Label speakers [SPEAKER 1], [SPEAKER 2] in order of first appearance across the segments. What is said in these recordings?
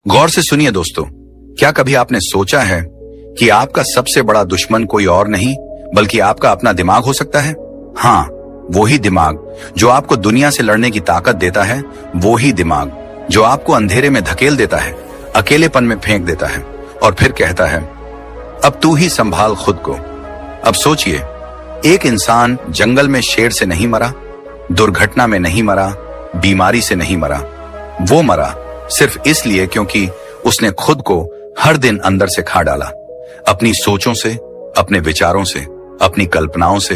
[SPEAKER 1] गौर से सुनिए दोस्तों, क्या कभी आपने सोचा है कि आपका सबसे बड़ा दुश्मन कोई और नहीं बल्कि आपका अपना दिमाग हो सकता है? हाँ, वो ही दिमाग जो आपको दुनिया से लड़ने की ताकत देता है, वो ही दिमाग जो आपको अंधेरे में धकेल देता है, अकेलेपन में फेंक देता है और फिर कहता है अब तू ही संभाल खुद को। अब सोचिए, एक इंसान जंगल में शेर से नहीं मरा, दुर्घटना में नहीं मरा, बीमारी से नहीं मरा। वो मरा सिर्फ इसलिए क्योंकि उसने खुद को हर दिन अंदर से खा डाला, अपनी सोचों से, अपने विचारों से, अपनी कल्पनाओं से।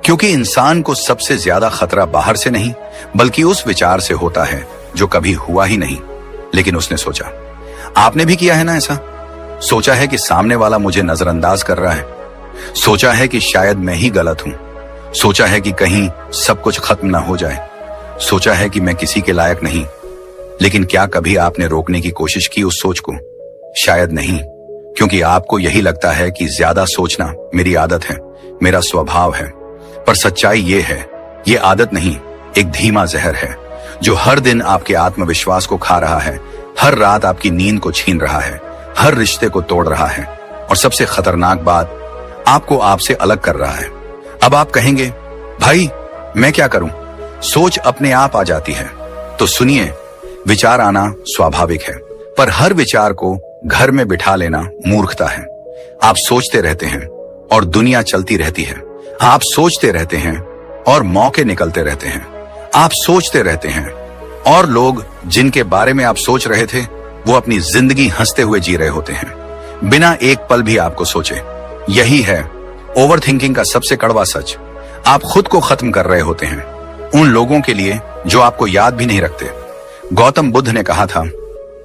[SPEAKER 1] क्योंकि इंसान को सबसे ज्यादा खतरा बाहर से नहीं बल्कि उस विचार से होता है जो कभी हुआ ही नहीं, लेकिन उसने सोचा। आपने भी किया है ना ऐसा? सोचा है कि सामने वाला मुझे नजरअंदाज कर रहा है, सोचा है कि शायद मैं ही गलत हूं, सोचा है कि कहीं सब कुछ खत्म ना हो जाए, सोचा है कि मैं किसी के लायक नहीं। लेकिन क्या कभी आपने रोकने की कोशिश की उस सोच को? शायद नहीं, क्योंकि आपको यही लगता है कि ज्यादा सोचना मेरी आदत है, मेरा स्वभाव है। पर सच्चाई ये है, ये आदत नहीं, एक धीमा जहर है जो हर दिन आपके आत्मविश्वास को खा रहा है, हर रात आपकी नींद को छीन रहा है, हर रिश्ते को तोड़ रहा है और सबसे खतरनाक बात, आपको आपसे अलग कर रहा है। अब आप कहेंगे, भाई मैं क्या करूं? सोच अपने आप आ जाती है। तो सुनिए, विचार आना स्वाभाविक है, पर हर विचार को घर में बिठा लेना मूर्खता है। आप सोचते रहते हैं और दुनिया चलती रहती है। आप सोचते रहते हैं और मौके निकलते रहते हैं। आप सोचते रहते हैं और लोग जिनके बारे में आप सोच रहे थे वो अपनी जिंदगी हंसते हुए जी रहे होते हैं, बिना एक पल भी आपको सोचे। यही है ओवर थिंकिंग का सबसे कड़वा सच। आप खुद को खत्म कर रहे होते हैं उन लोगों के लिए जो आपको याद भी नहीं रखते। गौतम बुद्ध ने कहा था,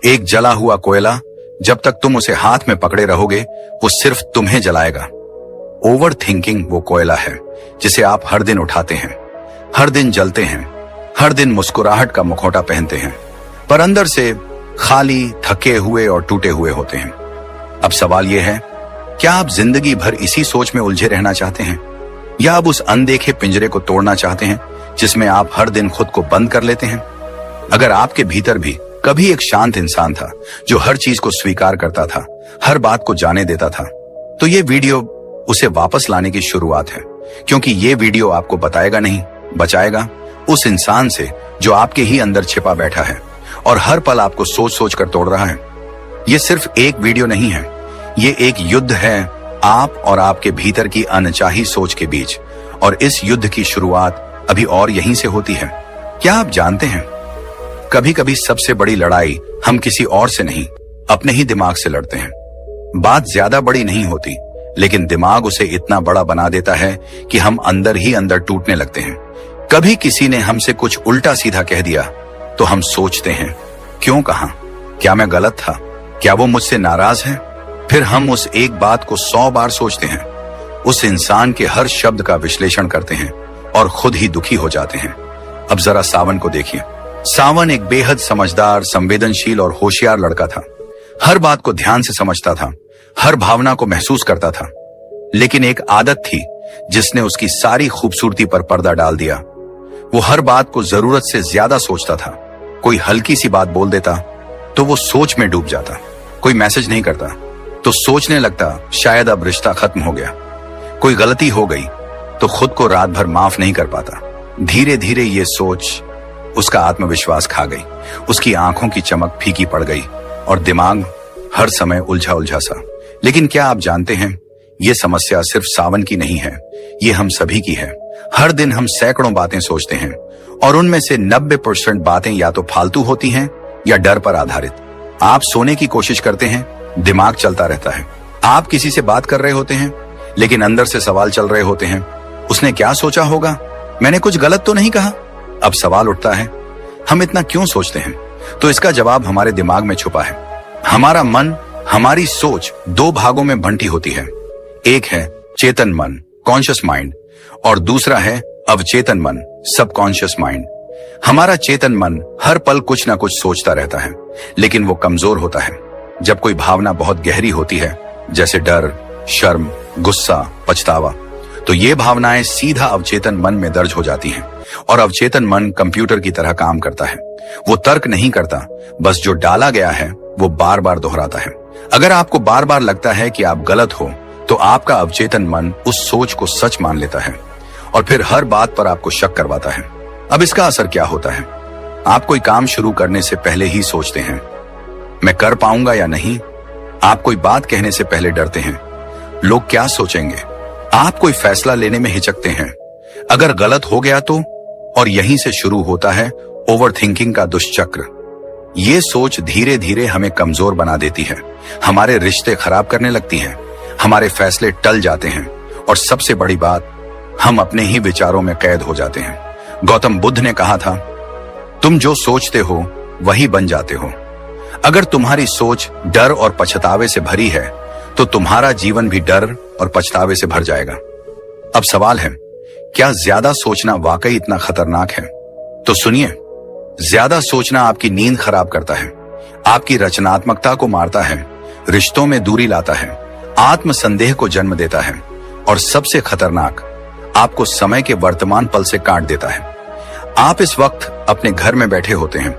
[SPEAKER 1] एक जला हुआ कोयला जब तक तुम उसे हाथ में पकड़े रहोगे वो सिर्फ तुम्हें जलाएगा। ओवर थिंकिंग वो कोयला है जिसे आप हर दिन उठाते हैं, हर दिन जलते हैं, हर दिन मुस्कुराहट का मुखौटा पहनते हैं, पर अंदर से खाली, थके हुए और टूटे हुए होते हैं। अब सवाल यह है, क्या आप जिंदगी भर इसी सोच में उलझे रहना चाहते हैं, या अब उस अनदेखे पिंजरे को तोड़ना चाहते हैं जिसमें आप हर दिन खुद को बंद कर लेते हैं? अगर आपके भीतर भी कभी एक शांत इंसान था जो हर चीज को स्वीकार करता था, हर बात को जाने देता था, तो ये वीडियो उसे वापस लाने की शुरुआत है। क्योंकि ये वीडियो आपको बताएगा नहीं, बचाएगा उस इंसान से जो आपके ही अंदर छिपा बैठा है और हर पल आपको सोच सोच कर तोड़ रहा है। ये सिर्फ एक वीडियो नहीं है, ये एक युद्ध है आप और आपके भीतर की अनचाही सोच के बीच। और इस युद्ध की शुरुआत अभी और यहीं से होती है। क्या आप जानते हैं, कभी कभी सबसे बड़ी लड़ाई हम किसी और से नहीं, अपने ही दिमाग से लड़ते हैं। बात ज्यादा बड़ी नहीं होती, लेकिन दिमाग उसे इतना बड़ा बना देता है कि हम अंदर ही अंदर टूटने लगते हैं। कभी किसी ने हमसे कुछ उल्टा सीधा कह दिया तो हम सोचते हैं, क्यों कहा? क्या मैं गलत था? क्या वो मुझसे नाराज है? फिर हम उस एक बात को 100 बार सोचते हैं, उस इंसान के हर शब्द का विश्लेषण करते हैं और खुद ही दुखी हो जाते हैं। अब जरा सावन को देखिए। सावन एक बेहद समझदार, संवेदनशील और होशियार लड़का था। हर बात को ध्यान से समझता था, हर भावना को महसूस करता था। लेकिन एक आदत थी जिसने उसकी सारी खूबसूरती पर पर्दा डाल दिया। वो हर बात को जरूरत से ज्यादा सोचता था। कोई हल्की सी बात बोल देता तो वो सोच में डूब जाता। कोई मैसेज नहीं करता तो सोचने लगता शायद अब रिश्ता खत्म हो गया। कोई गलती हो गई तो खुद को रात भर माफ नहीं कर पाता। धीरे धीरे ये सोच उसका आत्मविश्वास खा गई, उसकी आंखों की चमक फीकी पड़ गई और दिमाग हर समय उलझा उलझा सा। लेकिन क्या आप जानते हैं, ये समस्या सिर्फ सावन की नहीं है, ये हम सभी की है। हर दिन हम सैकड़ों बातें सोचते हैं और उनमें से 90% बातें या तो फालतू होती हैं या डर पर आधारित। आप सोने की कोशिश करते हैं, दिमाग चलता रहता है। आप किसी से बात कर रहे होते हैं लेकिन अंदर से सवाल चल रहे होते हैं, उसने क्या सोचा होगा? मैंने कुछ गलत तो नहीं कहा? अब सवाल उठता है, हम इतना क्यों सोचते हैं? तो इसका जवाब हमारे दिमाग में छुपा है। हमारा मन, हमारी सोच 2 भागों में बंटी होती है। एक है चेतन मन, कॉन्शियस माइंड, और दूसरा है अवचेतन मन, सबकॉन्शियस माइंड। हमारा चेतन मन हर पल कुछ ना कुछ सोचता रहता है, लेकिन वो कमजोर होता है जब कोई भावना बहुत गहरी होती है, जैसे डर, शर्म, गुस्सा, पछतावा। तो ये भावनाएं सीधा अवचेतन मन में दर्ज हो जाती हैं और अवचेतन मन कंप्यूटर की तरह काम करता है। वो तर्क नहीं करता, बस जो डाला गया है वो बार बार दोहराता है। अगर आपको बार बार लगता है कि आप गलत हो, तो आपका अवचेतन मन उस सोच को सच मान लेता है और फिर हर बात पर आपको शक करवाता है। अब इसका असर क्या होता है? आप कोई काम शुरू करने से पहले ही सोचते हैं, मैं कर पाऊंगा या नहीं। आप कोई बात कहने से पहले डरते हैं, लोग क्या सोचेंगे। आप कोई फैसला लेने में हिचकते हैं, अगर गलत हो गया तो। और यहीं से शुरू होता है ओवर थिंकिंग का दुष्चक्र। ये सोच धीरे धीरे हमें कमजोर बना देती है, हमारे रिश्ते खराब करने लगती है, हमारे फैसले टल जाते हैं और सबसे बड़ी बात, हम अपने ही विचारों में कैद हो जाते हैं। गौतम बुद्ध ने कहा था, तुम जो सोचते हो वही बन जाते हो। अगर तुम्हारी सोच डर और पछतावे से भरी है, तो तुम्हारा जीवन भी डर और पछतावे से भर जाएगा। अब सवाल है, क्या ज्यादा सोचना वाकई इतना खतरनाक है? तो सुनिए, ज्यादा सोचना आपकी नींद खराब करता है, आपकी रचनात्मकता को मारता है, रिश्तों में दूरी लाता है, आत्मसंदेह को जन्म देता है और सबसे खतरनाक, आपको समय के वर्तमान पल से काट देता है। आप इस वक्त अपने घर में बैठे होते हैं,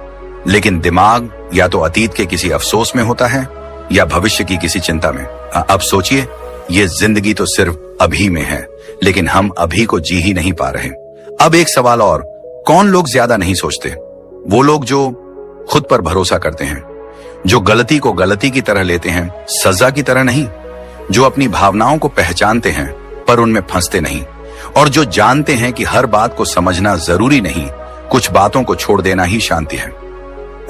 [SPEAKER 1] लेकिन दिमाग या तो अतीत के किसी अफसोस में होता है या भविष्य की किसी चिंता में। अब सोचिए, ये जिंदगी तो सिर्फ अभी में है, लेकिन हम अभी को जी ही नहीं पा रहे। अब एक सवाल और, कौन लोग ज्यादा नहीं सोचते? वो लोग जो खुद पर भरोसा करते हैं, जो गलती को गलती की तरह लेते हैं, सजा की तरह नहीं, जो अपनी भावनाओं को पहचानते हैं पर उनमें फंसते नहीं, और जो जानते हैं कि हर बात को समझना जरूरी नहीं, कुछ बातों को छोड़ देना ही शांति है।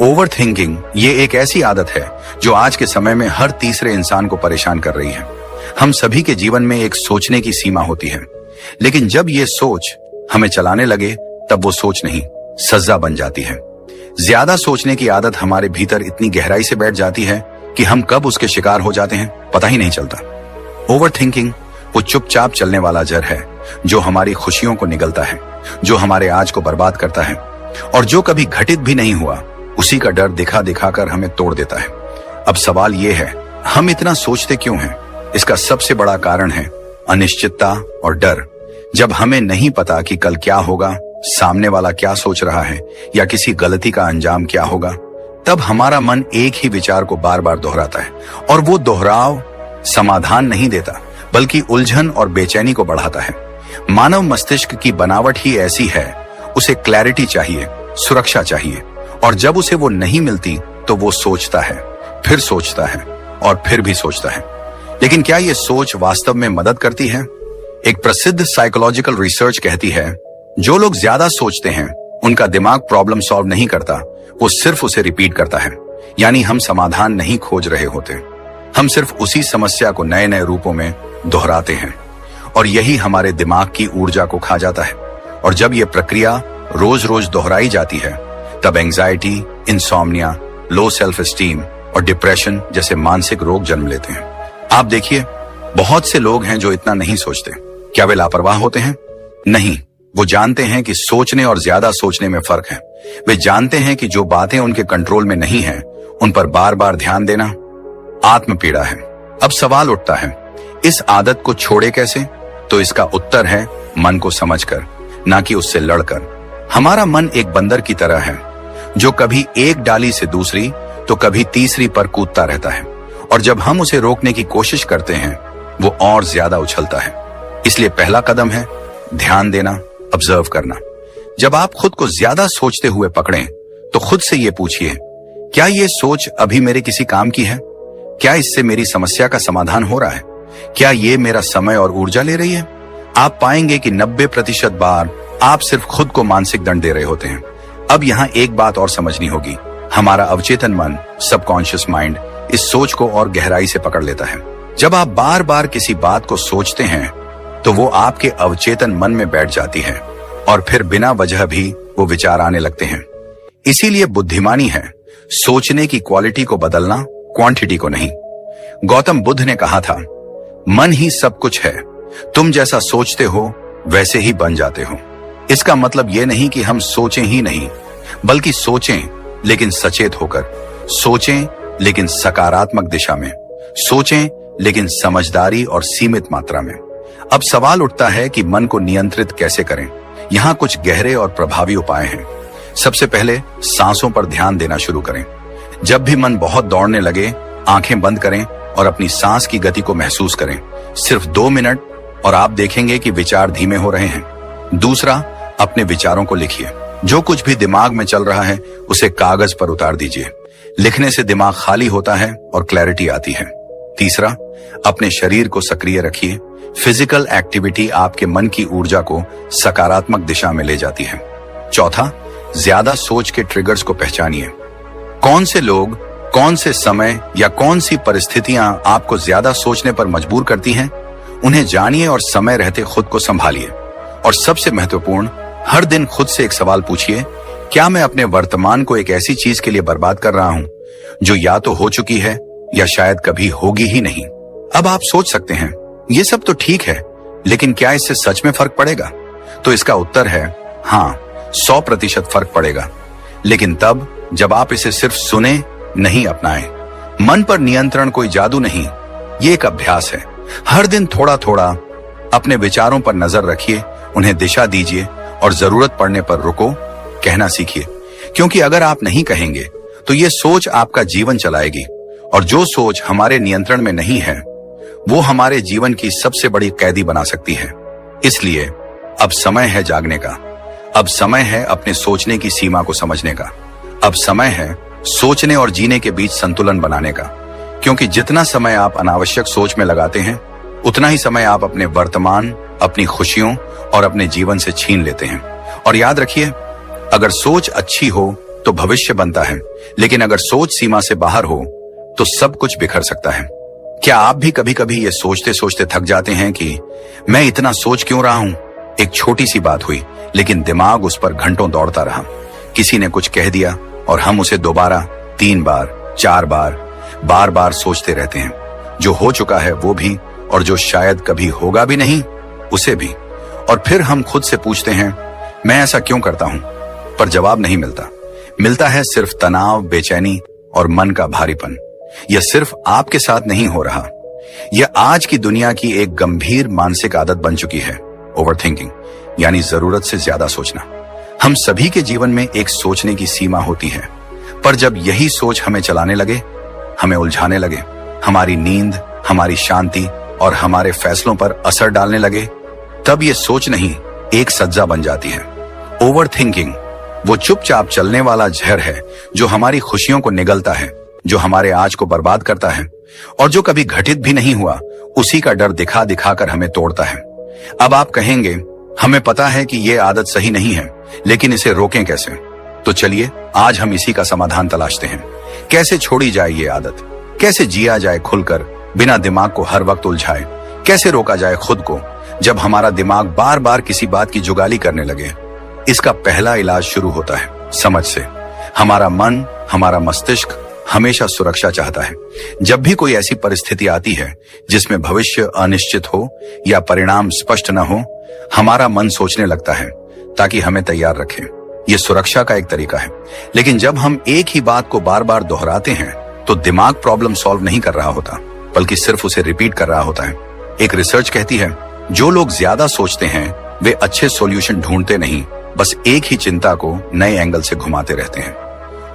[SPEAKER 1] ओवर थिंकिंग ये एक ऐसी आदत है जो आज के समय में हर तीसरे इंसान को परेशान कर रही है। हम सभी के जीवन में एक सोचने की सीमा होती है, लेकिन जब ये सोच हमें चलाने लगे, तब वो सोच नहीं, सजा बन जाती है। ज्यादा सोचने की आदत हमारे भीतर इतनी गहराई से बैठ जाती है कि हम कब उसके शिकार हो जाते हैं पता ही नहीं चलता। ओवर थिंकिंग वो चुपचाप चलने वाला जहर है जो हमारी खुशियों को निगलता है, जो हमारे आज को बर्बाद करता है, और जो कभी घटित भी नहीं हुआ उसी का डर दिखा दिखा कर हमें तोड़ देता है। अब सवाल ये है, हम इतना सोचते क्यों हैं? इसका सबसे बड़ा कारण है अनिश्चितता और डर। जब हमें नहीं पता कि कल क्या होगा, सामने वाला क्या सोच रहा है या किसी गलती का अंजाम क्या होगा, तब हमारा मन एक ही विचार को बार बार दोहराता है, और वो दोहराव समाधान नहीं देता बल्कि उलझन और बेचैनी को बढ़ाता है। मानव मस्तिष्क की बनावट ही ऐसी है, उसे क्लैरिटी चाहिए, सुरक्षा चाहिए, और जब उसे वो नहीं मिलती तो वो सोचता है, फिर सोचता है और फिर भी सोचता है। लेकिन क्या ये सोच वास्तव में मदद करती है? एक प्रसिद्ध साइकोलॉजिकल रिसर्च कहती है, जो लोग ज्यादा सोचते हैं उनका दिमाग प्रॉब्लम सॉल्व नहीं करता, वो सिर्फ उसे रिपीट करता है। यानी हम समाधान नहीं खोज रहे होते, हम सिर्फ उसी समस्या को नए नए रूपों में दोहराते हैं, और यही हमारे दिमाग की ऊर्जा को खा जाता है। और जब ये प्रक्रिया रोज रोज दोहराई जाती है, तब anxiety, insomnia, low self esteem और डिप्रेशन जैसे मानसिक रोग जन्म लेते हैं। आप देखिए, बहुत से लोग हैं जो इतना नहीं सोचते। क्या वे लापरवाह होते हैं? नहीं, वो जानते हैं कि सोचने और ज्यादा सोचने में फर्क है। वे जानते हैं कि जो बातें उनके कंट्रोल में नहीं है, उन पर बार बार ध्यान देना आत्मपीड़ा है। अब सवाल उठता है, इस आदत को छोड़े कैसे? तो इसका उत्तर है मन को समझकर, ना कि उससे लड़कर। हमारा मन एक बंदर की तरह है जो कभी एक डाली से दूसरी तो कभी तीसरी पर कूदता रहता है, और जब हम उसे रोकने की कोशिश करते हैं वो और ज्यादा उछलता है। इसलिए पहला कदम है ध्यान देना, ऑब्जर्व करना। जब आप खुद को ज्यादा सोचते हुए पकड़ें तो खुद से ये पूछिए, क्या ये सोच अभी मेरे किसी काम की है? क्या इससे मेरी समस्या का समाधान हो रहा है? क्या ये मेरा समय और ऊर्जा ले रही है? आप पाएंगे कि 90% बार आप सिर्फ खुद को मानसिक दंड दे रहे होते हैं। अब यहाँ एक बात और समझनी होगी, हमारा अवचेतन मन, सबकॉन्शियस माइंड, इस सोच को और गहराई से पकड़ लेता है। जब आप बार बार किसी बात को सोचते हैं तो वो आपके अवचेतन मन में बैठ जाती है, और फिर बिना वजह भी वो विचार आने लगते हैं। इसीलिए बुद्धिमानी है सोचने की क्वालिटी को बदलना, क्वांटिटी को नहीं। गौतम बुद्ध ने कहा था, मन ही सब कुछ है, तुम जैसा सोचते हो वैसे ही बन जाते हो। इसका मतलब ये नहीं कि हम सोचें ही नहीं, बल्कि सोचें लेकिन सचेत होकर, सोचें लेकिन सकारात्मक दिशा में, सोचें लेकिन समझदारी और सीमित मात्रा में। अब सवाल उठता है कि मन को नियंत्रित कैसे करें। यहाँ कुछ गहरे और प्रभावी उपाय हैं। सबसे पहले सांसों पर ध्यान देना शुरू करें। जब भी मन बहुत दौड़ने लगे, आंखें बंद करें और अपनी सांस की गति को महसूस करें। सिर्फ 2 मिनट और आप देखेंगे कि विचार धीमे हो रहे हैं। दूसरा, अपने विचारों को लिखिए। जो कुछ भी दिमाग में चल रहा है उसे कागज पर उतार दीजिए। लिखने से दिमाग खाली होता है और क्लैरिटी आती है। तीसरा, अपने शरीर को सक्रिय रखिए। फिजिकल एक्टिविटी आपके मन की ऊर्जा को सकारात्मक दिशा में ले जाती है। चौथा, ज्यादा सोच के ट्रिगर्स को पहचानिए। कौन से लोग, कौन से समय या कौन सी परिस्थितियां आपको ज्यादा सोचने पर मजबूर करती हैं, उन्हें जानिए और समय रहते खुद को संभालिए। और सबसे महत्वपूर्ण, हर दिन खुद से एक सवाल पूछिए, क्या मैं अपने वर्तमान को एक ऐसी चीज के लिए बर्बाद कर रहा हूं जो या तो हो चुकी है या शायद कभी होगी ही नहीं। अब आप सोच सकते हैं, ये सब तो ठीक है, लेकिन क्या इससे सच में फर्क पड़ेगा? तो इसका उत्तर है हाँ, 100% फर्क पड़ेगा, लेकिन तब जब आप इसे सिर्फ सुने, नहीं अपनाएं। मन पर नियंत्रण कोई जादू नहीं, ये एक अभ्यास है। हर दिन थोड़ा थोड़ा अपने विचारों पर नजर रखिए, उन्हें दिशा दीजिए और जरूरत पड़ने पर रुको कहना सीखिए। क्योंकि अगर आप नहीं कहेंगे तो ये सोच आपका जीवन चलाएगी, और जो सोच हमारे नियंत्रण में नहीं है वो हमारे जीवन की सबसे बड़ी कैदी बना सकती है। इसलिए अब समय है जागने का। अब समय है अपने सोचने की सीमा को समझने का। अब समय है सोचने और जीने के बीच संतुलन बनाने का। क्योंकि जितना समय आप अनावश्यक सोच में लगाते हैं, उतना ही समय आप अपने वर्तमान, अपनी खुशियों और अपने जीवन से छीन लेते हैं। और याद रखिए, अगर सोच अच्छी हो तो भविष्य बनता है, लेकिन अगर सोच सीमा से बाहर हो तो सब कुछ बिखर सकता है। क्या आप भी कभी कभी ये सोचते सोचते थक जाते हैं कि मैं इतना सोच क्यों रहा हूं? एक छोटी सी बात हुई, लेकिन दिमाग उस पर घंटों दौड़ता रहा। किसी ने कुछ कह दिया और हम उसे दोबारा 3 बार, 4 बार, बार बार सोचते रहते हैं। जो हो चुका है वो भी, और जो शायद कभी होगा भी नहीं उसे भी। और फिर हम खुद से पूछते हैं, मैं ऐसा क्यों करता हूं? पर जवाब नहीं मिलता। मिलता है सिर्फ तनाव, बेचैनी और मन का भारीपन। यह सिर्फ आपके साथ नहीं हो रहा, यह आज की दुनिया की एक गंभीर मानसिक आदत बन चुकी है। ओवरथिंकिंग, यानी जरूरत से ज्यादा सोचना। हम सभी के जीवन में एक सोचने की सीमा होती है, पर जब यही सोच हमें चलाने लगे, हमें उलझाने लगे, हमारी नींद, हमारी शांति और हमारे फैसलों पर असर डालने लगे, तब ये सोच नहीं, एक सज्जा बन जाती है। ओवरथिंकिंग वो चुपचाप चलने वाला जहर है जो हमारी खुशियों को निगलता है, जो हमारे आज को बर्बाद करता है, और जो कभी घटित भी नहीं हुआ उसी का डर दिखा दिखा कर हमें तोड़ता है। अब आप कहेंगे, हमें पता है कि ये आदत सही नहीं है, लेकिन इसे रोकें कैसे? तो चलिए आज हम इसी का समाधान तलाशते हैं। कैसे छोड़ी जाए ये आदत? कैसे जिया जाए खुलकर, बिना दिमाग को हर वक्त उलझाए? कैसे रोका जाए खुद को जब हमारा दिमाग बार बार किसी बात की जुगाली करने लगे? इसका पहला इलाज शुरू होता है समझ से। हमारा मन, हमारा मस्तिष्क हमेशा सुरक्षा चाहता है। जब भी कोई ऐसी परिस्थिति आती है जिसमें भविष्य अनिश्चित हो या परिणाम स्पष्ट न हो, हमारा मन सोचने लगता है ताकि हमें तैयार रखे। ये सुरक्षा का एक तरीका है। लेकिन जब हम एक ही बात को बार बार दोहराते हैं तो दिमाग प्रॉब्लम सॉल्व नहीं कर रहा होता, बल्कि सिर्फ उसे रिपीट कर रहा होता है। एक रिसर्च कहती है, जो लोग ज्यादा सोचते हैं वे अच्छे सॉल्यूशन ढूंढते नहीं, बस एक ही चिंता को नए एंगल से घुमाते रहते हैं।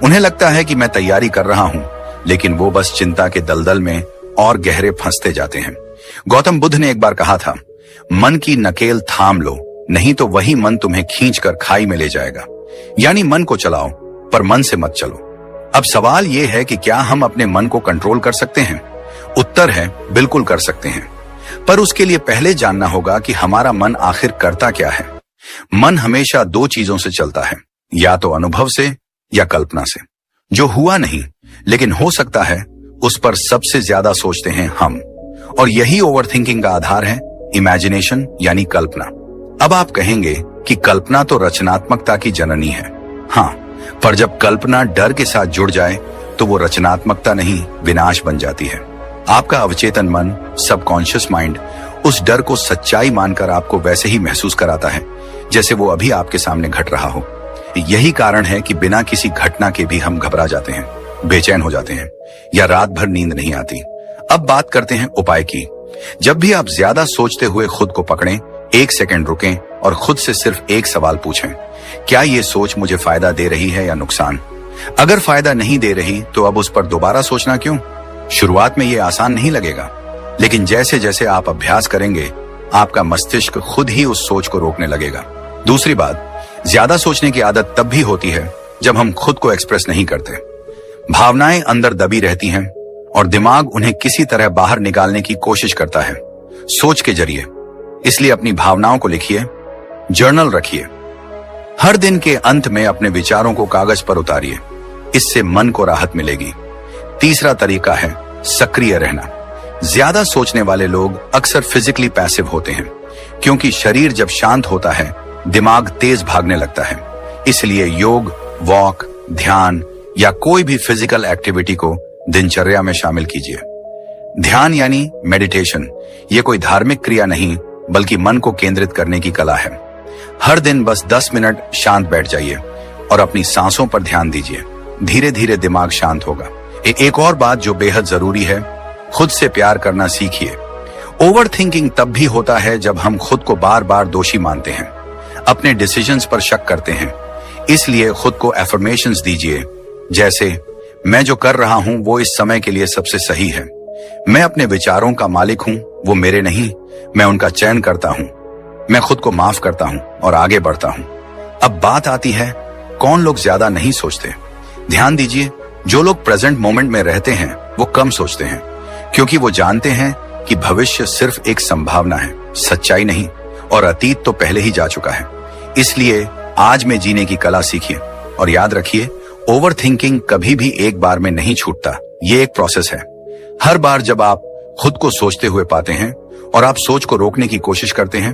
[SPEAKER 1] उन्हें लगता है कि मैं तैयारी कर रहा हूं, लेकिन वो बस चिंता के दलदल में और गहरे फंसते जाते हैं। गौतम बुद्ध ने एक बार कहा था, मन की नकेल थाम लो, नहीं तो वही मन तुम्हें खींचकर खाई में ले जाएगा। यानी मन को चलाओ, पर मन से मत चलो। अब सवाल यह है कि क्या हम अपने मन को कंट्रोल कर सकते हैं? उत्तर है, बिल्कुल कर सकते हैं। पर उसके लिए पहले जानना होगा कि हमारा मन आखिर करता क्या है। मन हमेशा 2 चीजों से चलता है, या तो अनुभव से या कल्पना से। जो हुआ नहीं लेकिन हो सकता है, उस पर सबसे ज्यादा सोचते हैं हम। और यही ओवरथिंकिंग का आधार है, इमेजिनेशन यानी कल्पना। अब आप कहेंगे कि कल्पना तो रचनात्मकता की जननी है। हाँ, पर जब कल्पना डर के साथ जुड़ जाए तो वो रचनात्मकता नहीं, विनाश बन जाती है। आपका अवचेतन मन, सबकॉन्शियस माइंड, उस डर को सच्चाई मानकर आपको वैसे ही महसूस कराता है जैसे वो अभी आपके सामने घट रहा हो। यही कारण है कि बिना किसी घटना के भी हम घबरा जाते हैं, बेचैन हो जाते हैं, या रात भर नींद नहीं आती। अब बात करते हैं उपाय की। जब भी आप ज्यादा सोचते हुए खुद को पकड़ें, 1 सेकंड रुकें और खुद से सिर्फ एक सवाल पूछें, क्या ये सोच मुझे फायदा दे रही है या नुकसान? अगर फायदा नहीं दे रही तो अब उस पर दोबारा सोचना क्यों? शुरुआत में यह आसान नहीं लगेगा, लेकिन जैसे जैसे आप अभ्यास करेंगे आपका मस्तिष्क खुद ही उस सोच को रोकने लगेगा। दूसरी बात, ज्यादा सोचने की आदत तब भी होती है जब हम खुद को एक्सप्रेस नहीं करते। भावनाएं अंदर दबी रहती हैं और दिमाग उन्हें किसी तरह बाहर निकालने की कोशिश करता है सोच के जरिए। इसलिए अपनी भावनाओं को लिखिए, जर्नल रखिए। हर दिन के अंत में अपने विचारों को कागज पर उतारिए, इससे मन को राहत मिलेगी। तीसरा तरीका है सक्रिय रहना। ज्यादा सोचने वाले लोग अक्सर फिजिकली पैसिव होते हैं, क्योंकि शरीर जब शांत होता है दिमाग तेज भागने लगता है। इसलिए योग, वॉक, ध्यान या कोई भी फिजिकल एक्टिविटी को दिनचर्या में शामिल कीजिए। ध्यान यानी मेडिटेशन, ये कोई धार्मिक क्रिया नहीं बल्कि मन को केंद्रित करने की कला है। हर दिन बस 10 मिनट शांत बैठ जाइए और अपनी सांसों पर ध्यान दीजिए। धीरे धीरे दिमाग शांत होगा। एक और बात जो बेहद जरूरी है, खुद से प्यार करना सीखिए। ओवर थिंकिंग तब भी होता है जब हम खुद को बार बार दोषी मानते हैं, अपने डिसीजंस पर शक करते हैं। इसलिए खुद को एफर्मेशंस दीजिए, जैसे मैं जो कर रहा हूं वो इस समय के लिए सबसे सही है। मैं अपने विचारों का मालिक हूं, वो मेरे नहीं, मैं उनका चयन करता हूं। मैं खुद को माफ करता हूं और आगे बढ़ता हूं। अब बात आती है, कौन लोग ज्यादा नहीं सोचते? ध्यान दीजिए, जो लोग प्रेजेंट मोमेंट में रहते हैं वो कम सोचते हैं, क्योंकि वो जानते हैं कि भविष्य सिर्फ एक संभावना है, सच्चाई नहीं, और अतीत तो पहले ही जा चुका है। इसलिए आज में जीने की कला सीखिए और याद रखिए, ओवर थिंकिंग कभी भी एक बार में नहीं छूटता, ये एक प्रोसेस है। हर बार जब आप खुद को सोचते हुए पाते हैं और आप सोच को रोकने की कोशिश करते हैं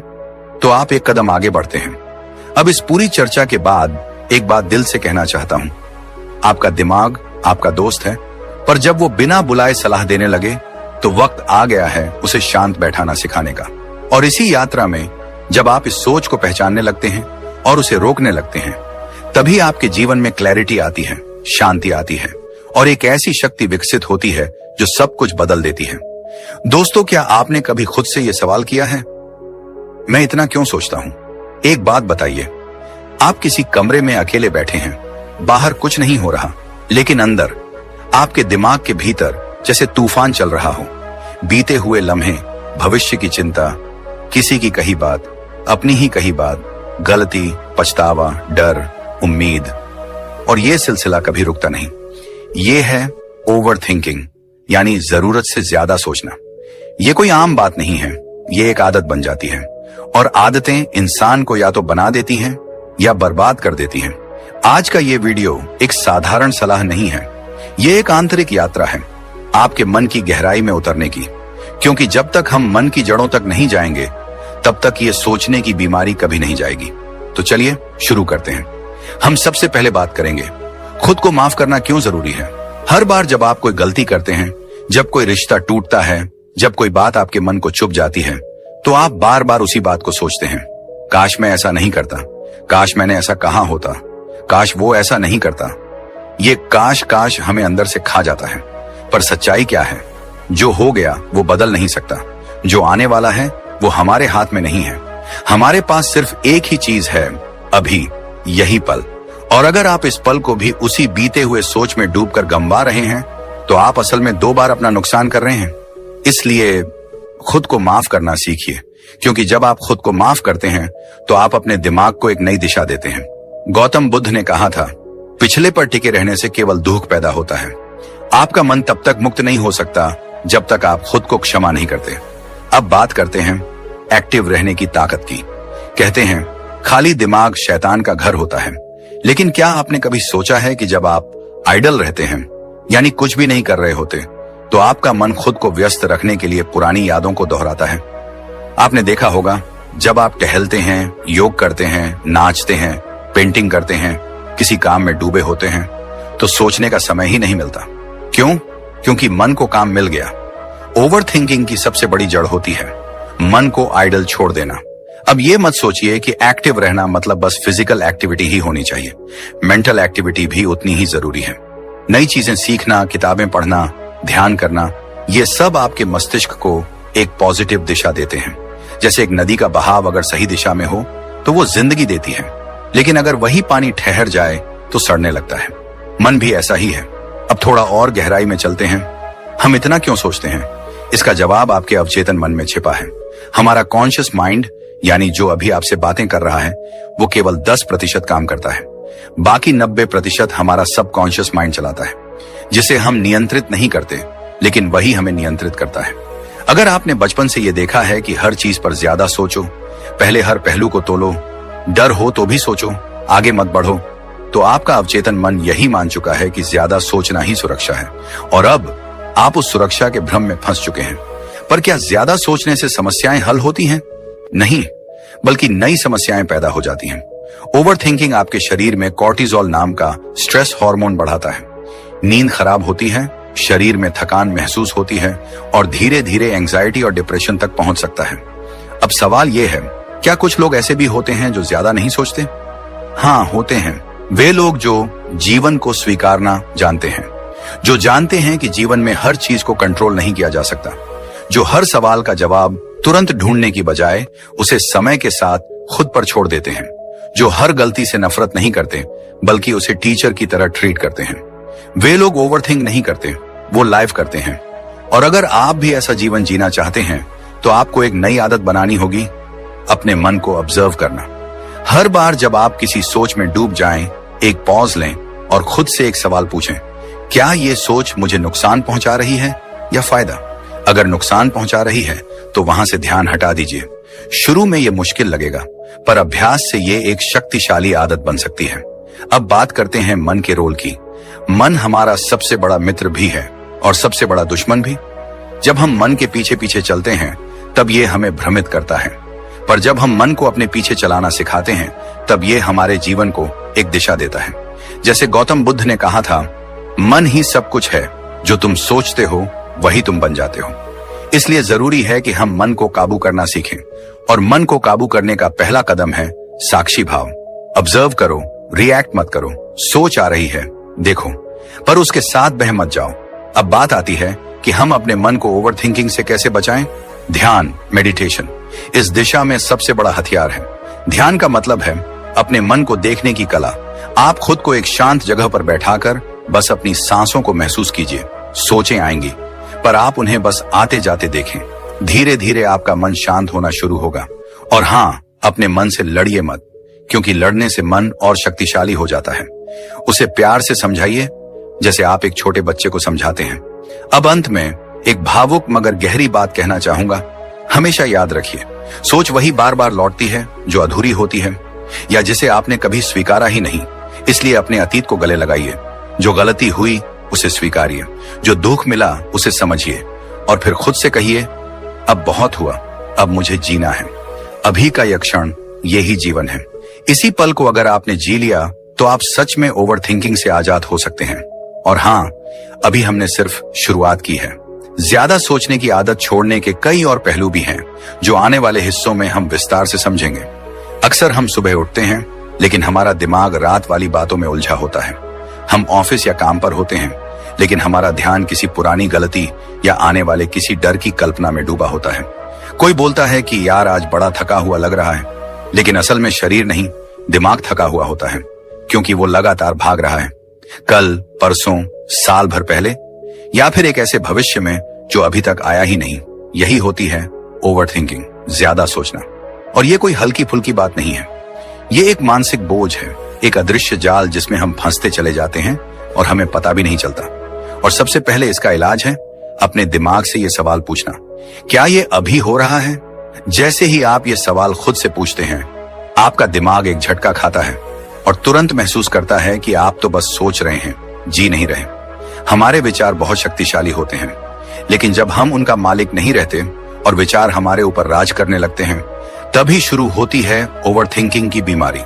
[SPEAKER 1] तो आप एक कदम आगे बढ़ते हैं। अब इस पूरी चर्चा के बाद एक बात दिल से कहना चाहता हूं, आपका दिमाग आपका दोस्त है, पर जब वो बिना बुलाए सलाह देने लगे तो वक्त आ गया है उसे शांत बैठाना सिखाने का। और इसी यात्रा में जब आप इस सोच को पहचानने लगते हैं और उसे रोकने लगते हैं, तभी आपके जीवन में क्लैरिटी आती है, शांति आती है और एक ऐसी शक्ति विकसित होती है जो सब कुछ बदल देती है। दोस्तों, क्या आपने कभी खुद से यह सवाल किया है, मैं इतना क्यों सोचता हूं? एक बात बताइए, आप किसी कमरे में अकेले बैठे हैं, बाहर कुछ नहीं हो रहा, लेकिन अंदर आपके दिमाग के भीतर जैसे तूफान चल रहा हो। बीते हुए लम्हे, भविष्य की चिंता, किसी की कही बात, अपनी ही कही बात, गलती, पछतावा, डर, उम्मीद, और यह सिलसिला कभी रुकता नहीं। यह है ओवर थिंकिंग, यानी जरूरत से ज्यादा सोचना। यह कोई आम बात नहीं है, यह एक आदत बन जाती है और आदतें इंसान को या तो बना देती हैं या बर्बाद कर देती हैं। आज का ये वीडियो एक साधारण सलाह नहीं है, ये एक आंतरिक यात्रा है आपके मन की गहराई में उतरने की, क्योंकि जब तक हम मन की जड़ों तक नहीं जाएंगे तब तक ये सोचने की बीमारी कभी नहीं जाएगी। तो चलिए शुरू करते हैं। हम सबसे पहले बात करेंगे, खुद को माफ करना क्यों जरूरी है। हर बार जब आप कोई गलती करते हैं, जब कोई रिश्ता टूटता है, जब कोई बात आपके मन को चुभ जाती है, तो आप बार बार उसी बात को सोचते हैं, काश मैं ऐसा नहीं करता, काश मैंने ऐसा कहा होता, काश वो ऐसा नहीं करता। ये काश काश हमें अंदर से खा जाता है। पर सच्चाई क्या है, जो हो गया वो बदल नहीं सकता, जो आने वाला है वो हमारे हाथ में नहीं है। हमारे पास सिर्फ एक ही चीज है, अभी, यही पल। और अगर आप इस पल को भी उसी बीते हुए सोच में डूबकर गंवा रहे हैं तो आप असल में 2 बार अपना नुकसान कर रहे हैं। इसलिए खुद को माफ करना सीखिए, क्योंकि जब आप खुद को माफ करते हैं तो आप अपने दिमाग को एक नई दिशा देते हैं। गौतम बुद्ध ने कहा था, पिछले पर टिके रहने से केवल दुख पैदा होता है। आपका मन तब तक मुक्त नहीं हो सकता जब तक आप खुद को क्षमा नहीं करते। अब बात करते हैं एक्टिव रहने की ताकत की। कहते हैं खाली दिमाग शैतान का घर होता है, लेकिन क्या आपने कभी सोचा है कि जब आप आइडल रहते हैं, यानी कुछ भी नहीं कर रहे होते, तो आपका मन खुद को व्यस्त रखने के लिए पुरानी यादों को दोहराता है। आपने देखा होगा, जब आप टहलते हैं, योग करते हैं, नाचते हैं, पेंटिंग करते हैं, किसी काम में डूबे होते हैं, तो सोचने का समय ही नहीं मिलता। क्यों? क्योंकि मन को काम मिल गया। ओवर थिंकिंग की सबसे बड़ी जड़ होती है मन को आइडल छोड़ देना। अब ये मत सोचिए कि एक्टिव रहना मतलब बस फिजिकल एक्टिविटी ही होनी चाहिए। मेंटल एक्टिविटी भी उतनी ही जरूरी है। नई चीजें सीखना, किताबें पढ़ना, ध्यान करना, ये सब आपके मस्तिष्क को एक पॉजिटिव दिशा देते हैं। जैसे एक नदी का बहाव अगर सही दिशा में हो तो वो जिंदगी देती है, लेकिन अगर वही पानी ठहर जाए तो सड़ने लगता है। मन भी ऐसा ही है। अब थोड़ा और गहराई में चलते हैं। हम इतना क्यों सोचते हैं? इसका जवाब आपके अवचेतन मन में छिपा है। हमारा कॉन्शियस माइंड, यानी जो अभी आपसे बातें कर रहा है, वो केवल 10% काम करता है। बाकी 90% हमारा सबकॉन्शियस माइंड चलाता है, जिसे हम नियंत्रित नहीं करते, लेकिन वही हमें नियंत्रित करता है। अगर आपने बचपन से ये देखा है कि हर चीज पर ज्यादा सोचो, पहले हर पहलू को तोलो, डर हो तो भी सोचो, आगे मत बढ़ो, तो आपका अवचेतन मन यही मान चुका है कि ज्यादा सोचना ही सुरक्षा है, और अब आप उस सुरक्षा के भ्रम में फंस चुके हैं। पर क्या ज्यादा सोचने से समस्याएं हल होती हैं? नहीं, बल्कि नई समस्याएं पैदा हो जाती हैं। ओवर थिंकिंग आपके शरीर में कॉर्टिसोल नाम का स्ट्रेस हार्मोन बढ़ाता है। नींद खराब होती है, शरीर में थकान महसूस होती है, और धीरे धीरे एंजाइटी और डिप्रेशन तक पहुंच सकता है। अब सवाल यह है, क्या कुछ लोग ऐसे भी होते हैं जो ज्यादा नहीं सोचते? हाँ, होते हैं। वे लोग जो जीवन को स्वीकारना जानते हैं, जो जानते हैं कि जीवन में हर चीज को कंट्रोल नहीं किया जा सकता, जो हर सवाल का जवाब तुरंत ढूंढने की बजाय उसे समय के साथ खुद पर छोड़ देते हैं, जो हर गलती से नफरत नहीं करते बल्कि उसे टीचर की तरह ट्रीट करते हैं। वे लोग ओवरथिंक नहीं करते, वो लाइव करते हैं। और अगर आप भी ऐसा जीवन जीना चाहते हैं तो आपको एक नई आदत बनानी होगी, अपने मन को ऑब्जर्व करना। हर बार जब आप किसी सोच में डूब जाएं, एक पॉज लें और खुद से एक सवाल पूछें, क्या ये सोच मुझे नुकसान पहुंचा रही है या फायदा? अगर नुकसान पहुंचा रही है तो वहां से ध्यान हटा दीजिए। शुरू में ये मुश्किल लगेगा, पर अभ्यास से ये एक शक्तिशाली आदत बन सकती है। अब बात करते हैं मन के रोल की। मन हमारा सबसे बड़ा मित्र भी है और सबसे बड़ा दुश्मन भी। जब हम मन के पीछे पीछे चलते हैं तब ये हमें भ्रमित करता है, पर जब हम मन को अपने पीछे चलाना सिखाते हैं तब ये हमारे जीवन को एक दिशा देता है। जैसे गौतम बुद्ध ने कहा था, मन ही सब कुछ है, जो तुम सोचते हो वही तुम बन जाते हो। इसलिए जरूरी है कि हम मन को काबू करना सीखें, और मन को काबू करने का पहला कदम है साक्षी भाव। ऑब्जर्व करो, रिएक्ट मत करो। सोच आ रही है, देखो, पर उसके साथ बह मत जाओ। अब बात आती है कि हम अपने मन को ओवर थिंकिंग से कैसे बचाएं। ध्यान, मेडिटेशन इस दिशा में सबसे बड़ा हथियार है। ध्यान का मतलब है अपने मन को देखने की कला। आप खुद को एक शांत जगह पर बैठाकर बस अपनी सांसों को महसूस कीजिए। सोचें आएंगी, पर आप उन्हें बस आते जाते देखें। धीरे धीरे आपका मन शांत होना शुरू होगा। और हाँ, अपने मन से लड़िए मत, क्योंकि लड़ने से मन और शक्तिशाली हो जाता है। उसे प्यार से समझाइए, जैसे आप एक छोटे बच्चे को समझाते हैं। अब अंत में एक भावुक मगर गहरी बात कहना चाहूंगा। हमेशा याद रखिए, सोच वही बार बार लौटती है जो अधूरी होती है या जिसे आपने कभी स्वीकारा ही नहीं। इसलिए अपने अतीत को गले लगाइए। जो गलती हुई उसे स्वीकारिए, जो दुख मिला उसे समझिए, और फिर खुद से कहिए, अब बहुत हुआ, अब मुझे जीना है। अभी का यह क्षण, यही जीवन है। इसी पल को अगर आपने जी लिया तो आप सच में ओवर थिंकिंग से आजाद हो सकते हैं। और हाँ, अभी हमने सिर्फ शुरुआत की है। ज्यादा सोचने की आदत छोड़ने के कई और पहलू भी हैं, जो आने वाले हिस्सों में हम विस्तार से समझेंगे। अक्सर हम सुबह उठते हैं, लेकिन हमारा दिमाग रात वाली बातों में उलझा होता है। हम ऑफिस या काम पर होते हैं, लेकिन हमारा ध्यान किसी पुरानी गलती या आने वाले किसी डर की कल्पना में डूबा होता है। कोई बोलता है कि यार आज बड़ा थका हुआ लग रहा है, लेकिन असल में शरीर नहीं, दिमाग थका हुआ होता है, क्योंकि वो लगातार भाग रहा है। कल, परसों, साल भर पहले, या फिर एक ऐसे भविष्य में जो अभी तक आया ही नहीं। यही होती है ओवर थिंकिंग, ज्यादा सोचना। और ये कोई हल्की फुल्की बात नहीं है। ये एक मानसिक बोझ है, एक अदृश्य जाल जिसमें हम फंसते चले जाते हैं और हमें पता भी नहीं चलता। और सबसे पहले इसका इलाज है अपने दिमाग से ये सवाल पूछना, क्या ये अभी हो रहा है? जैसे ही आप ये सवाल खुद से पूछते हैं, आपका दिमाग एक झटका खाता है और तुरंत महसूस करता है कि आप तो बस सोच रहे हैं, जी नहीं रहे। हमारे विचार बहुत शक्तिशाली होते हैं, लेकिन जब हम उनका मालिक नहीं रहते और विचार हमारे ऊपर राज करने लगते हैं, तभी शुरू होती है ओवर थिंकिंग की बीमारी।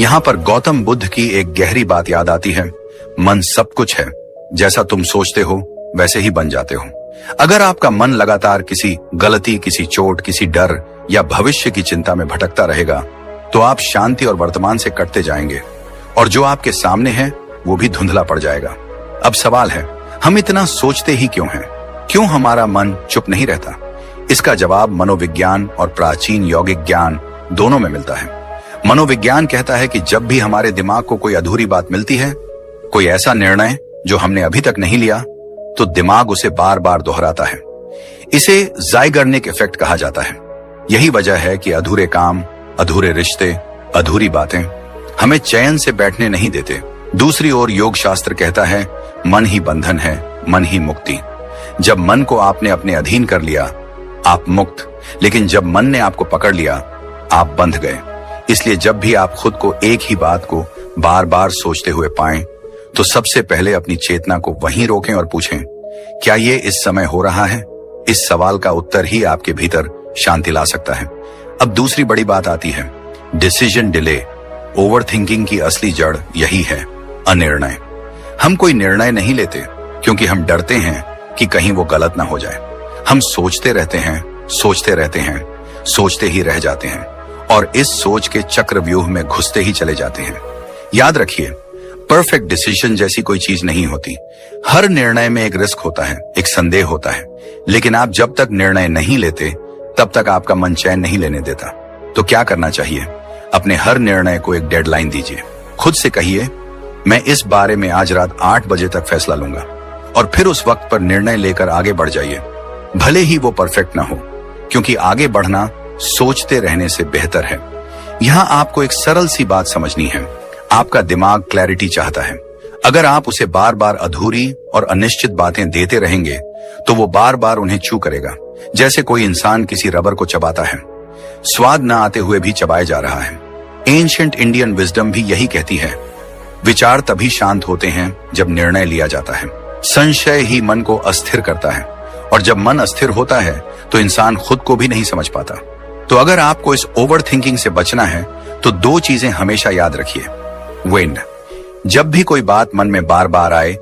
[SPEAKER 1] यहाँ पर गौतम बुद्ध की एक गहरी बात याद आती है, मन सब कुछ है, जैसा तुम सोचते हो वैसे ही बन जाते हो। अगर आपका मन लगातार किसी गलती, किसी चोट, किसी डर या भविष्य की चिंता में भटकता रहेगा, तो आप शांति और वर्तमान से कटते जाएंगे, और जो आपके सामने है वो भी धुंधला पड़ जाएगा। अब सवाल है, हम इतना सोचते ही क्यों हैं? क्यों हमारा मन चुप नहीं रहता? इसका जवाब मनोविज्ञान और प्राचीन यौगिक ज्ञान दोनों में मिलता है। मनोविज्ञान कहता है कि जब भी हमारे दिमाग को कोई अधूरी बात मिलती है, कोई ऐसा निर्णय जो हमने अभी तक नहीं लिया, तो दिमाग उसे बार बार दोहराता है। इसे ज़ाइगर्निक इफेक्ट कहा जाता है। यही वजह है कि अधूरे काम, अधूरे रिश्ते, अधूरी बातें हमें चैन से बैठने नहीं देते। दूसरी ओर योग शास्त्र कहता है, मन ही बंधन है, मन ही मुक्ति। जब मन को आपने अपने अधीन कर लिया, आप मुक्त, लेकिन जब मन ने आपको पकड़ लिया, आप बंध गए। इसलिए जब भी आप खुद को एक ही बात को बार बार सोचते हुए पाएं, तो सबसे पहले अपनी चेतना को वहीं रोकें और पूछें, क्या ये इस समय हो रहा है? इस सवाल का उत्तर ही आपके भीतर शांति ला सकता है। अब दूसरी बड़ी बात आती है, डिसीजन डिले। ओवर थिंकिंग की असली जड़ यही है, अनिर्णय। हम कोई निर्णय नहीं लेते क्योंकि हम डरते हैं कि कहीं वो गलत ना हो जाए। हम सोचते रहते हैं, सोचते रहते हैं, सोचते ही रह जाते हैं और इस सोच के चक्रव्यूह में घुसते ही चले जाते हैं। याद रखिए, परफेक्ट डिसीजन जैसी कोई चीज नहीं होती। हर निर्णय में एक रिस्क होता है, एक संदेह होता है, लेकिन आप जब तक निर्णय नहीं लेते, तब तक आपका मन चैन नहीं लेने देता। तो क्या करना चाहिए? अपने हर निर्णय को एक डेडलाइन दीजिए। खुद से कहिए, मैं इस बारे में आज रात 8 बजे तक फैसला लूंगा, और फिर उस वक्त पर निर्णय लेकर आगे बढ़ जाइए। भले ही वो परफेक्ट ना हो, क्योंकि आगे बढ़ना सोचते रहने से बेहतर है। यहां आपको एक सरल सी बात समझनी है, आपका दिमाग क्लैरिटी चाहता है। अगर आप उसे बार बार अधूरी और अनिश्चित बातें देते रहेंगे, तो वो बार बार उन्हें च्यू करेगा, जैसे कोई इंसान किसी रबर को चबाता है, स्वाद न आते हुए भी चबाया जा रहा है। एंशिएंट इंडियन विजडम भी यही कहती है, विचार तभी शांत होते हैं जब निर्णय लिया जाता है। संशय ही मन को अस्थिर करता है, और जब मन अस्थिर होता है तो इंसान खुद को भी नहीं समझ पाता। तो अगर आपको इस ओवर थिंकिंग से बचना है, तो 2 चीजें हमेशा याद रखिए। विंड, जब भी कोई बात मन में बार बार आए,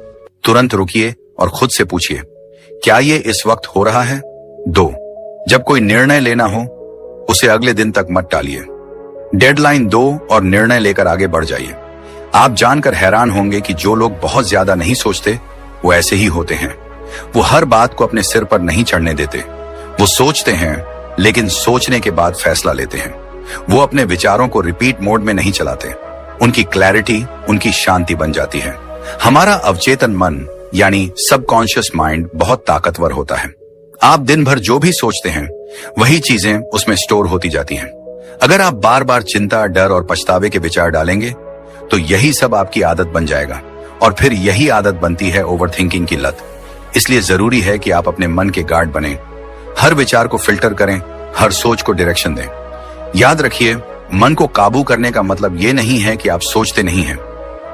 [SPEAKER 1] तुरंत रुकिए और खुद से पूछिए, क्या ये इस वक्त हो रहा है? 2, जब कोई निर्णय लेना हो, उसे अगले दिन तक मत टालिए। डेडलाइन दो और निर्णय लेकर आगे बढ़ जाइए। आप जानकर हैरान होंगे कि जो लोग बहुत ज्यादा नहीं सोचते, वो ऐसे ही होते हैं। वो हर बात को अपने सिर पर नहीं चढ़ने देते। वो सोचते हैं, लेकिन सोचने के बाद फैसला लेते हैं। वो अपने विचारों को रिपीट मोड में नहीं चलाते। उनकी क्लैरिटी उनकी शांति बन जाती है। हमारा अवचेतन मन यानी सबकॉन्शियस माइंड बहुत ताकतवर होता है। आप दिन भर जो भी सोचते हैं, वही चीजें उसमें स्टोर होती जाती हैं। अगर आप बार बार चिंता, डर और पछतावे के विचार डालेंगे, तो यही सब आपकी आदत बन जाएगा, और फिर यही आदत बनती है ओवर थिंकिंग की लत। इसलिए जरूरी है कि आप अपने मन के गार्ड बने, हर विचार को फिल्टर करें, हर सोच को डायरेक्शन दें। याद रखिए, मन को काबू करने का मतलब ये नहीं है कि आप सोचते नहीं हैं।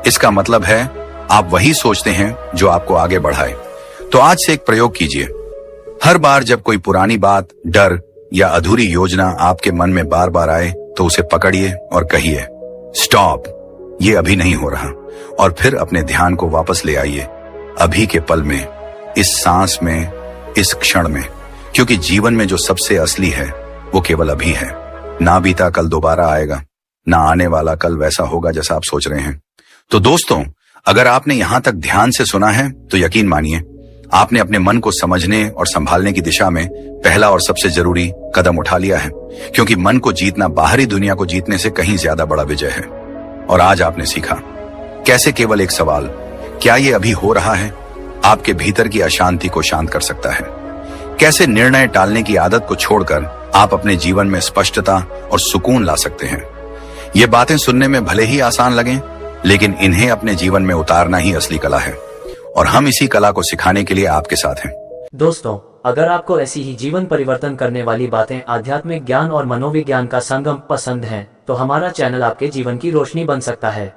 [SPEAKER 1] इसका मतलब है आप वही सोचते हैं जो आपको आगे बढ़ाए। तो आज से एक प्रयोग कीजिए। हर बार जब कोई पुरानी बात, डर या अधूरी योजना आपके मन में बार बार आए, तो उसे पकड़िए और कहिए, स्टॉप, ये अभी नहीं हो रहा। और फिर अपने ध्यान को वापस ले आइए, अभी के पल में, इस सांस में, इस क्षण में। क्योंकि जीवन में जो सबसे असली है, वो केवल अभी है। ना बीता कल दोबारा आएगा, ना आने वाला कल वैसा होगा जैसा आप सोच रहे हैं। तो दोस्तों, अगर आपने यहां तक ध्यान से सुना है, तो यकीन मानिए, आपने अपने मन को समझने और संभालने की दिशा में पहला और सबसे जरूरी कदम उठा लिया है। क्योंकि मन को जीतना बाहरी दुनिया को जीतने से कहीं ज्यादा बड़ा विजय है। और आज आपने सीखा कैसे केवल एक सवाल, क्या ये अभी हो रहा है, आपके भीतर की अशांति को शांत कर सकता है। कैसे निर्णय टालने की आदत को छोड़कर आप अपने जीवन में स्पष्टता और सुकून ला सकते हैं। ये बातें सुनने में भले ही आसान लगें, लेकिन इन्हें अपने जीवन में उतारना ही असली कला है, और हम इसी कला को सिखाने के लिए आपके साथ हैं।
[SPEAKER 2] दोस्तों, अगर आपको ऐसी ही जीवन परिवर्तन करने वाली बातें, आध्यात्मिक ज्ञान और मनोविज्ञान का संगम पसंद हैं, तो हमारा चैनल आपके जीवन की रोशनी बन सकता है।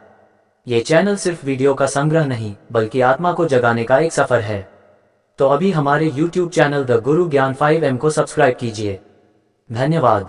[SPEAKER 2] ये चैनल सिर्फ वीडियो का संग्रह नहीं, बल्कि आत्मा को जगाने का एक सफर है। तो अभी हमारे YouTube चैनल द गुरु ज्ञान 5M को सब्सक्राइब कीजिए। धन्यवाद।